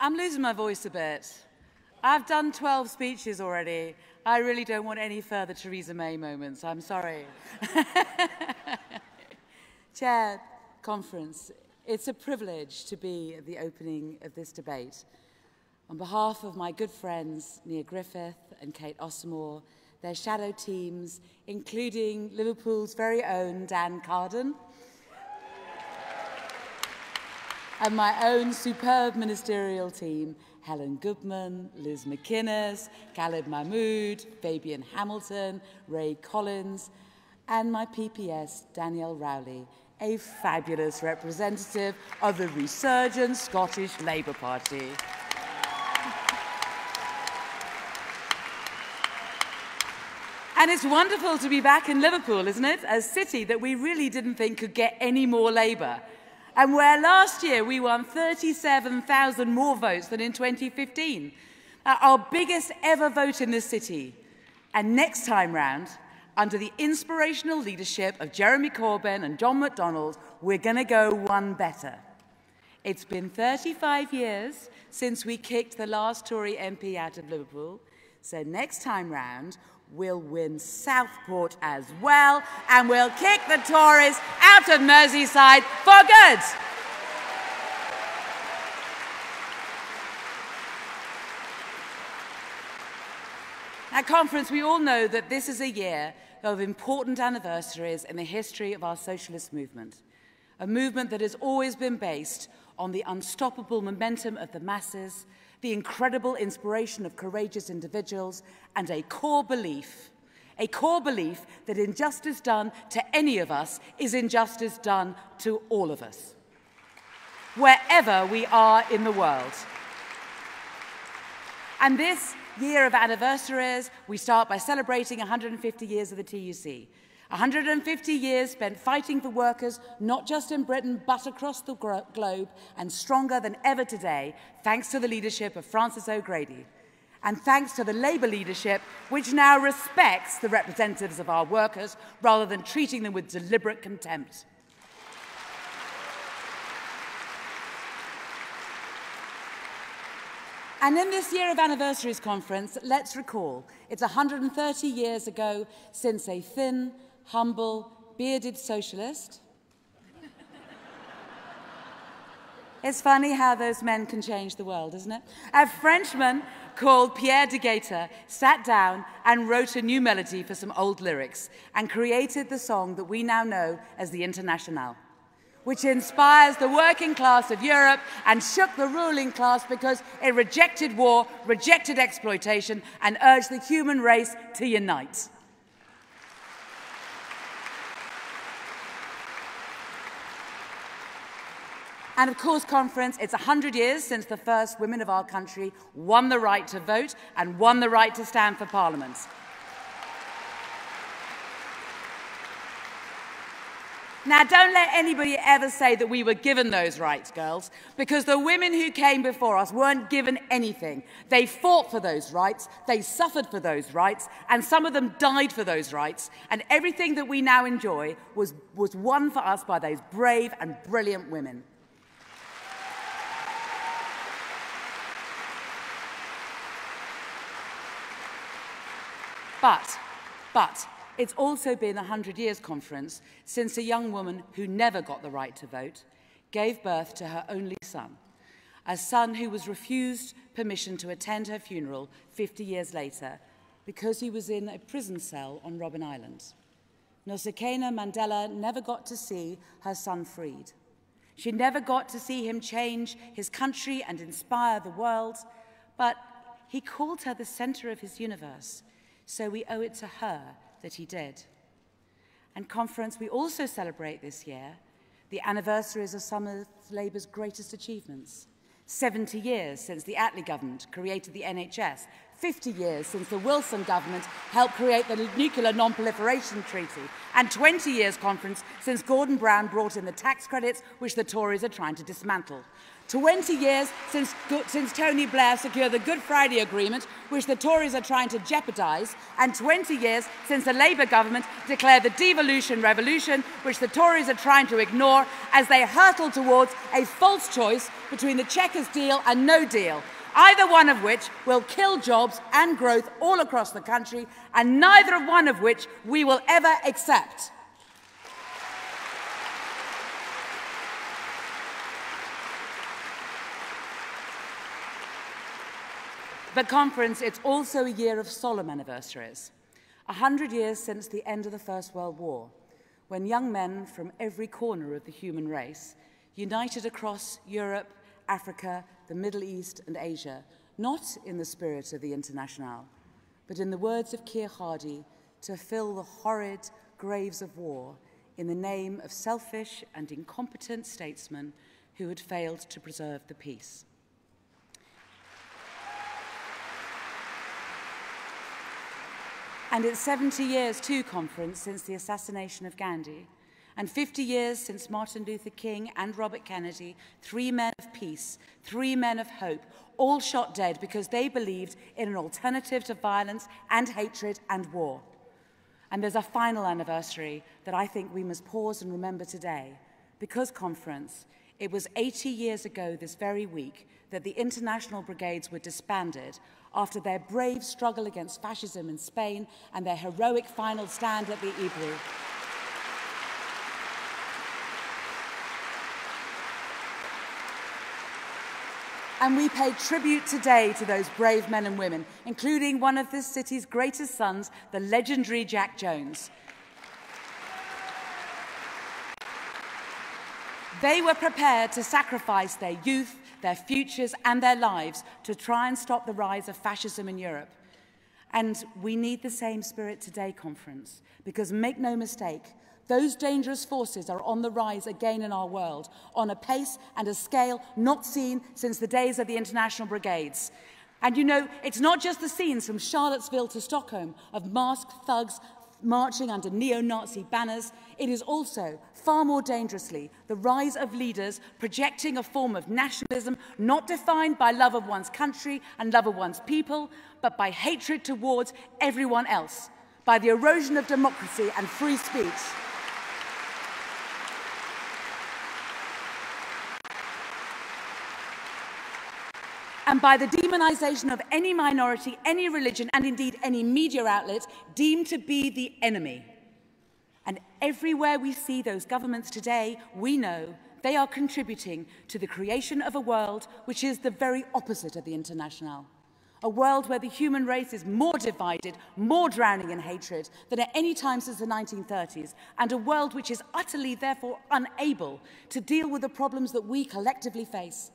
I'm losing my voice a bit. I've done 12 speeches already. I really don't want any further Theresa May moments. I'm sorry. Chair, conference, it's a privilege to be at the opening of this debate. On behalf of my good friends Nia Griffith and Kate Ossamore, their shadow teams, including Liverpool's very own Dan Carden, and my own superb ministerial team, Helen Goodman, Liz McInnes, Khalid Mahmood, Fabian Hamilton, Ray Collins, and my PPS, Danielle Rowley, a fabulous representative of the resurgent Scottish Labour Party. And it's wonderful to be back in Liverpool, isn't it? A city that we really didn't think could get any more Labour. And where last year we won 37,000 more votes than in 2015. Our biggest ever vote in this city. And next time round, under the inspirational leadership of Jeremy Corbyn and John McDonnell, we're going to go one better. It's been 35 years since we kicked the last Tory MP out of Liverpool. So next time round, we'll win Southport as well, and we'll kick the Tories out of Merseyside for good. At conference, we all know that this is a year of important anniversaries in the history of our socialist movement, a movement that has always been based on the unstoppable momentum of the masses, the incredible inspiration of courageous individuals, and a core belief that injustice done to any of us is injustice done to all of us, wherever we are in the world. And this year of anniversaries, we start by celebrating 150 years of the TUC. 150 years spent fighting for workers, not just in Britain, but across the globe, and stronger than ever today, thanks to the leadership of Frances O'Grady. And thanks to the Labour leadership, which now respects the representatives of our workers, rather than treating them with deliberate contempt. And in this year of anniversaries conference, let's recall, it's 130 years ago since a thin, humble, bearded socialist. It's funny how those men can change the world, isn't it? A Frenchman called Pierre de Gaeta sat down and wrote a new melody for some old lyrics and created the song that we now know as the Internationale, which inspires the working class of Europe and shook the ruling class because it rejected war, rejected exploitation, and urged the human race to unite. And of course, conference, it's 100 years since the first women of our country won the right to vote and won the right to stand for Parliament. Now, don't let anybody ever say that we were given those rights, girls, because the women who came before us weren't given anything. They fought for those rights, they suffered for those rights, and some of them died for those rights, and everything that we now enjoy was won for us by those brave and brilliant women. But it's also been 100 years, conference, since a young woman who never got the right to vote gave birth to her only son, a son who was refused permission to attend her funeral 50 years later because he was in a prison cell on Robben Island. Nonkululeko Mandela never got to see her son freed. She never got to see him change his country and inspire the world, but he called her the centre of his universe. So we owe it to her that he did. And conference, we also celebrate this year the anniversaries of some of Labour's greatest achievements. 70 years since the Attlee government created the NHS, 50 years since the Wilson government helped create the Nuclear Non-Proliferation Treaty, and 20 years, conference, since Gordon Brown brought in the tax credits which the Tories are trying to dismantle. 20 years since Tony Blair secured the Good Friday Agreement, which the Tories are trying to jeopardise, and 20 years since the Labour government declared the devolution revolution, which the Tories are trying to ignore as they hurtle towards a false choice between the Chequers deal and no deal, either one of which will kill jobs and growth all across the country, and neither of one of which we will ever accept. But conference, it's also a year of solemn anniversaries. 100 years since the end of the First World War, when young men from every corner of the human race united across Europe, Africa, the Middle East and Asia, not in the spirit of the Internationale, but in the words of Keir Hardie, to fill the horrid graves of war in the name of selfish and incompetent statesmen who had failed to preserve the peace. And it's 70 years, too, conference, since the assassination of Gandhi, and 50 years since Martin Luther King and Robert Kennedy, 3 men of peace, 3 men of hope, all shot dead because they believed in an alternative to violence and hatred and war. And there's a final anniversary that I think we must pause and remember today, because, conference, it was 80 years ago this very week that the international brigades were disbanded after their brave struggle against fascism in Spain and their heroic final stand at the Ebro. And we pay tribute today to those brave men and women, including one of this city's greatest sons, the legendary Jack Jones. They were prepared to sacrifice their youth, their futures and their lives to try and stop the rise of fascism in Europe. And we need the same spirit today, conference, because make no mistake, those dangerous forces are on the rise again in our world, on a pace and a scale not seen since the days of the international brigades. And you know, it's not just the scenes from Charlottesville to Stockholm of masked thugs marching under neo-Nazi banners. It is also, far more dangerously, the rise of leaders projecting a form of nationalism not defined by love of one's country and love of one's people, but by hatred towards everyone else, by the erosion of democracy and free speech. And by the demonization of any minority, any religion, and indeed any media outlet deemed to be the enemy. And everywhere we see those governments today, we know they are contributing to the creation of a world which is the very opposite of the Internationale. A world where the human race is more divided, more drowning in hatred than at any time since the 1930s, and a world which is utterly, therefore, unable to deal with the problems that we collectively face.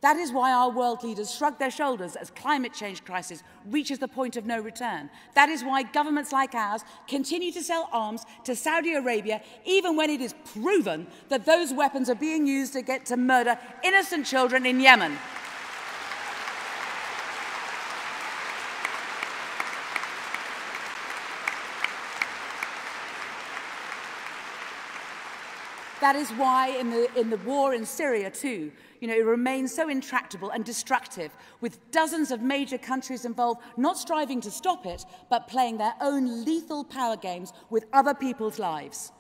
That is why our world leaders shrug their shoulders as climate change crisis reaches the point of no return. That is why governments like ours continue to sell arms to Saudi Arabia, even when it is proven that those weapons are being used to murder innocent children in Yemen. That is why in the war in Syria too, it remains so intractable and destructive, with dozens of major countries involved not striving to stop it, but playing their own lethal power games with other people's lives.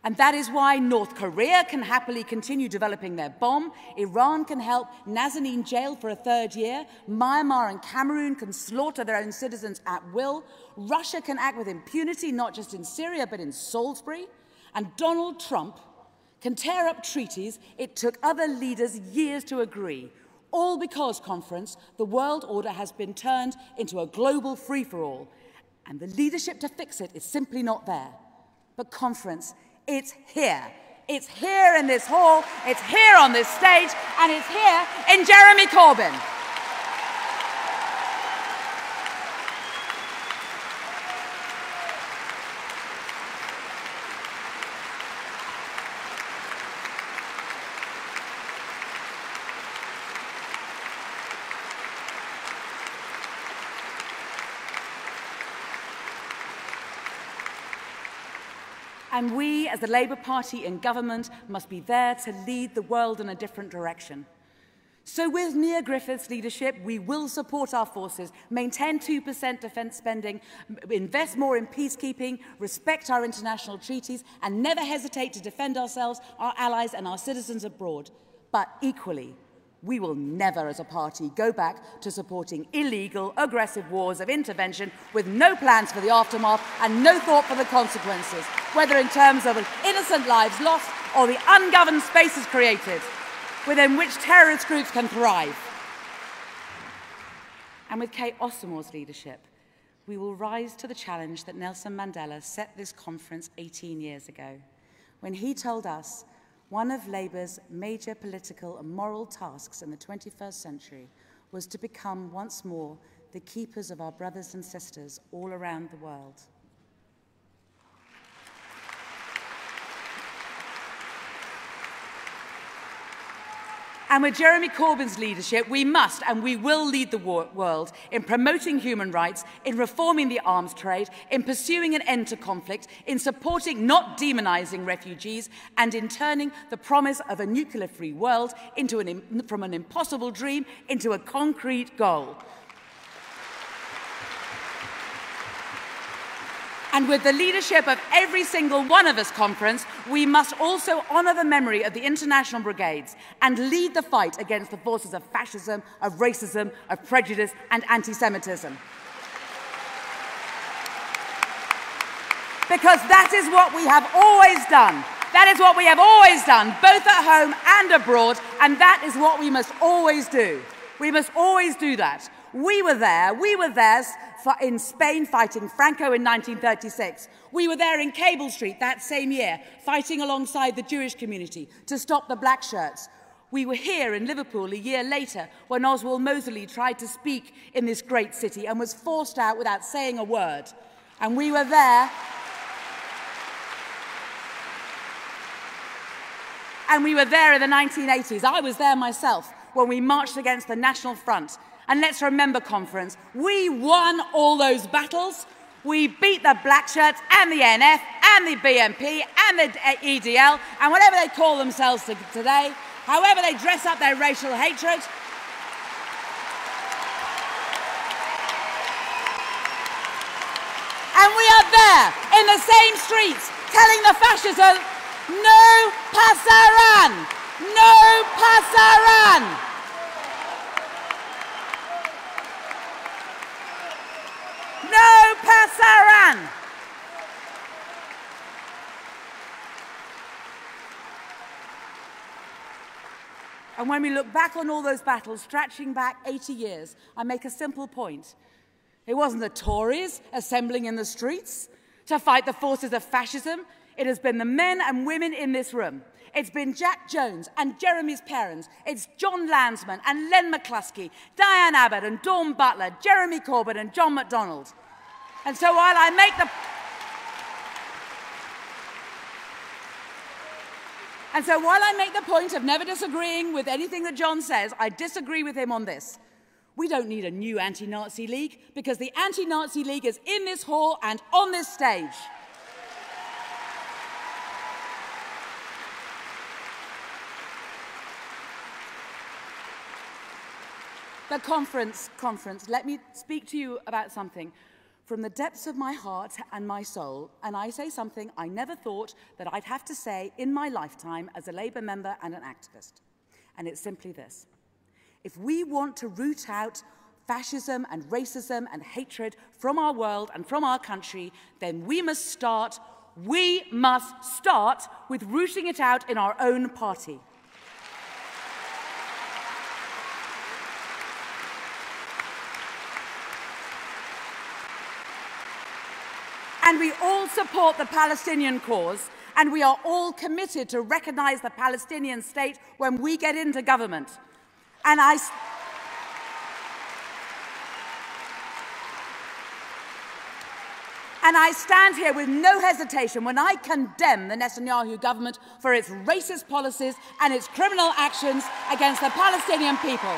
And that is why North Korea can happily continue developing their bomb, Iran can help Nazanin jail for a 3rd year, Myanmar and Cameroon can slaughter their own citizens at will, Russia can act with impunity not just in Syria but in Salisbury, and Donald Trump can tear up treaties it took other leaders years to agree, all because, conference, the world order has been turned into a global free-for-all, and the leadership to fix it is simply not there. But, conference, it's here. It's here in this hall, it's here on this stage, and it's here in Jeremy Corbyn. And we, as the Labour Party in government, must be there to lead the world in a different direction. So with Mia Griffith's leadership, we will support our forces, maintain 2% defence spending, invest more in peacekeeping, respect our international treaties, and never hesitate to defend ourselves, our allies, and our citizens abroad. But equally, we will never, as a party, go back to supporting illegal, aggressive wars of intervention with no plans for the aftermath and no thought for the consequences, whether in terms of innocent lives lost or the ungoverned spaces created, within which terrorist groups can thrive. And with Kate Osimore's leadership, we will rise to the challenge that Nelson Mandela set this conference 18 years ago, when he told us one of Labour's major political and moral tasks in the 21st century was to become once more the keepers of our brothers and sisters all around the world. And with Jeremy Corbyn's leadership, we must and we will lead the world in promoting human rights, in reforming the arms trade, in pursuing an end to conflict, in supporting, not demonising refugees, and in turning the promise of a nuclear-free world from an impossible dream into a concrete goal. And with the leadership of every single one of us conference, we must also honour the memory of the international brigades and lead the fight against the forces of fascism, of racism, of prejudice and anti-Semitism. Because that is what we have always done. That is what we have always done, both at home and abroad, and that is what we must always do. We must always do that. We were there in Spain fighting Franco in 1936. We were there in Cable Street that same year, fighting alongside the Jewish community to stop the black shirts. We were here in Liverpool a year later when Oswald Mosley tried to speak in this great city and was forced out without saying a word. And we were there. And we were there in the 1980s. I was there myself when we marched against the National Front. And let's remember, conference, we won all those battles. We beat the black shirts and the NF and the BNP and the EDL and whatever they call themselves today, however they dress up their racial hatred. And we are there in the same streets telling the fascism, no pasarán, no pasarán. No pasarán! And when we look back on all those battles, stretching back 80 years, I make a simple point. It wasn't the Tories assembling in the streets to fight the forces of fascism. It has been the men and women in this room. It's been Jack Jones and Jeremy's parents. It's John Landsman and Len McCluskey, Diane Abbott and Dawn Butler, Jeremy Corbyn and John MacDonald. And so while I make the point of never disagreeing with anything that John says, I disagree with him on this. We don't need a new anti-Nazi league because the anti-Nazi league is in this hall and on this stage. The conference, let me speak to you about something from the depths of my heart and my soul, and I say something I never thought that I'd have to say in my lifetime as a Labour member and an activist. And it's simply this. If we want to root out fascism and racism and hatred from our world and from our country, then we must start with rooting it out in our own party. And we all support the Palestinian cause, and we are all committed to recognise the Palestinian state when we get into government. And I stand here with no hesitation when I condemn the Netanyahu government for its racist policies and its criminal actions against the Palestinian people.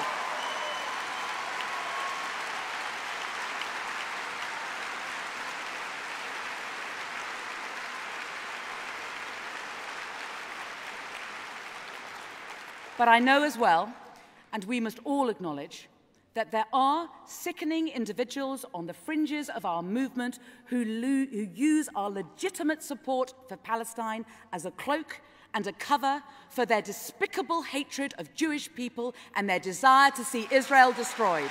But I know as well, And we must all acknowledge that there are sickening individuals on the fringes of our movement who use our legitimate support for Palestine as a cloak and a cover for their despicable hatred of Jewish people and their desire to see Israel destroyed.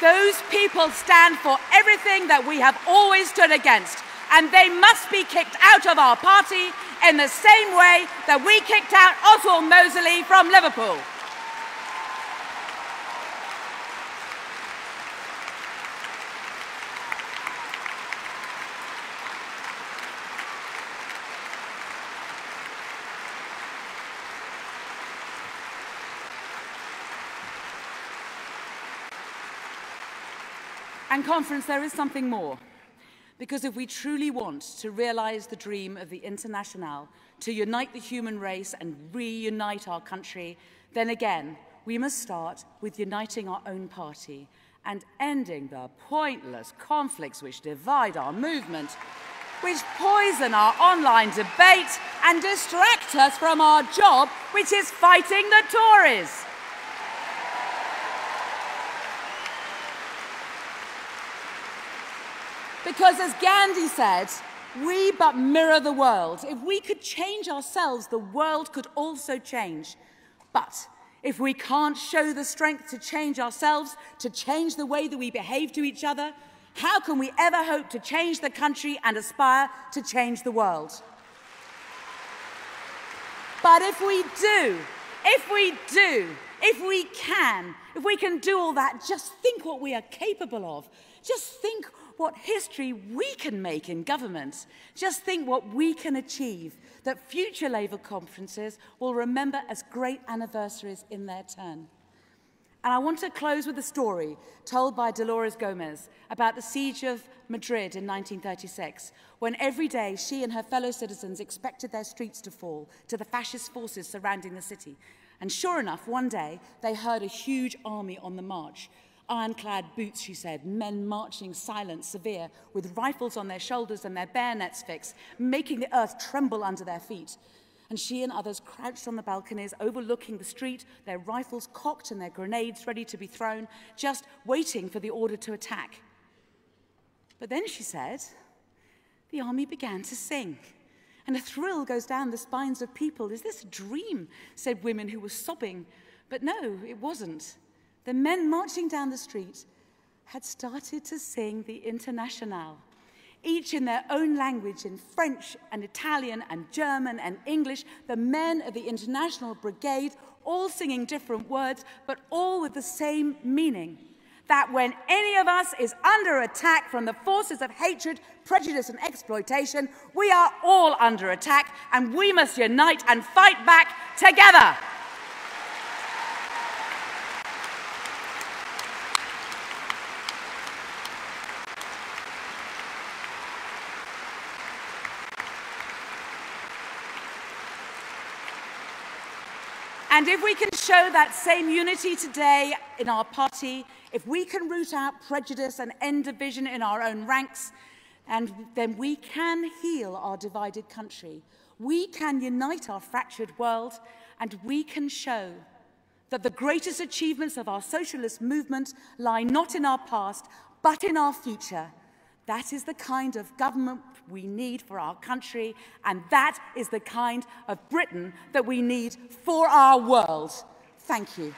Those people stand for everything that we have always stood against, and they must be kicked out of our party in the same way that we kicked out Oswald Mosley from Liverpool. And Conference, there is something more. Because if we truly want to realize the dream of the Internationale, to unite the human race and reunite our country, then again, we must start with uniting our own party and ending the pointless conflicts which divide our movement, which poison our online debate and distract us from our job, which is fighting the Tories. Because as Gandhi said, we but mirror the world. If we could change ourselves, the world could also change. But if we can't show the strength to change ourselves, to change the way that we behave to each other, how can we ever hope to change the country and aspire to change the world? But if we can do all that, just think what we are capable of. Just think what history we can make in government. Just think what we can achieve that future Labour conferences will remember as great anniversaries in their turn. And I want to close with a story told by Dolores Gomez about the siege of Madrid in 1936, when every day she and her fellow citizens expected their streets to fall to the fascist forces surrounding the city. And sure enough, one day they heard a huge army on the march. Ironclad boots, she said, men marching silent, severe, with rifles on their shoulders and their bayonets fixed, making the earth tremble under their feet. And she and others crouched on the balconies overlooking the street, their rifles cocked and their grenades ready to be thrown, just waiting for the order to attack. But then, she said, the army began to sing. And a thrill goes down the spines of people. Is this a dream? Said women who were sobbing. But no, it wasn't. The men marching down the street had started to sing the Internationale, each in their own language, in French and Italian and German and English, the men of the International Brigade, all singing different words, but all with the same meaning. That when any of us is under attack from the forces of hatred, prejudice and exploitation, we are all under attack and we must unite and fight back together. And if we can show that same unity today in our party, if we can root out prejudice and end division in our own ranks, then we can heal our divided country. We can unite our fractured world, and we can show that the greatest achievements of our socialist movement lie not in our past, but in our future. That is the kind of government we need for our country, and that is the kind of Britain that we need for our world. Thank you.